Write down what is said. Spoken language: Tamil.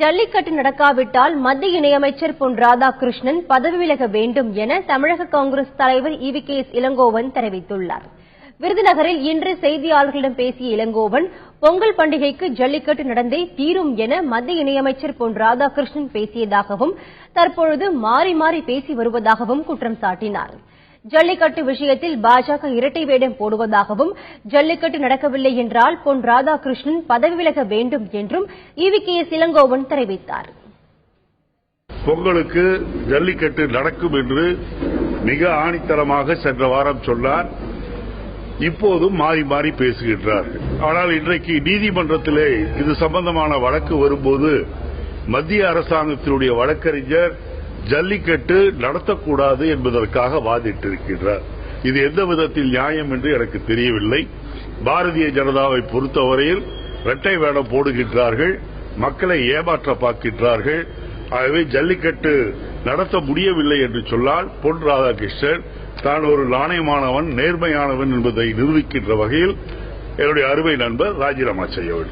ஜல்லிக்கட்டு நடக்காவிட்டால் மத்திய இணையமைச்சர் பொன் ராதாகிருஷ்ணன் பதவி விலக வேண்டும் என தமிழக காங்கிரஸ் தலைவர் ஈவி.கே.எஸ். இளங்கோவன் தெரிவித்துள்ளார். விருதுநகரில் இன்று செய்தியாளர்களிடம் பேசிய இளங்கோவன், பொங்கல் பண்டிகைக்கு ஜல்லிக்கட்டு நடந்தே தீரும் என மத்திய இணையமைச்சர் பொன் ராதாகிருஷ்ணன் பேசியதாகவும், தற்பொழுது மாறி மாறி பேசி வருவதாகவும் குற்றம் சாட்டினார். ஜல்லிக்கட்டு விஷயத்தில் பாஜக இரட்டை வேடம் போடுவதாகவும், ஜல்லிக்கட்டு நடக்கவில்லை என்றால் பொன் ராதாகிருஷ்ணன் பதவி விலக வேண்டும் என்றும் ஈவி.கே.எஸ். இளங்கோவன் தெரிவித்தார். பொங்கலுக்கு ஜல்லிக்கட்டு நடக்கும் என்று மிக ஆணித்தரமாக சென்ற வாரம் சொன்னார். இப்போதும் மாறி மாறி பேசுகின்றார்கள். ஆனால் இன்றைக்கு நீதிமன்றத்திலே இது சம்பந்தமான வழக்கு வரும்போது மத்திய அரசாங்கத்தினுடைய வழக்கறிஞர் ஜல்லிக்கட்டு நடத்தக்கூடாது என்பதற்காக வாதிட்டிருக்கிறார். இது எந்த விதத்தில் நியாயம் என்று எனக்கு தெரியவில்லை. பாரதிய ஜனதாவை பொறுத்தவரையில் இரட்டை வேடம் போடுகின்றார்கள், மக்களை ஏமாற்ற பார்க்கின்றார்கள். ஆகவே ஜல்லிக்கட்டு நடத்த முடியவில்லை என்று சொன்னால் பொன் ராதாகிருஷ்ணன் தான் ஒரு நாணயமானவன், நேர்மையானவன் என்பதை நிரூபிக்கின்ற வகையில் என்னுடைய அருமை நண்பர் ராஜினாமா செய்ய வேண்டும்.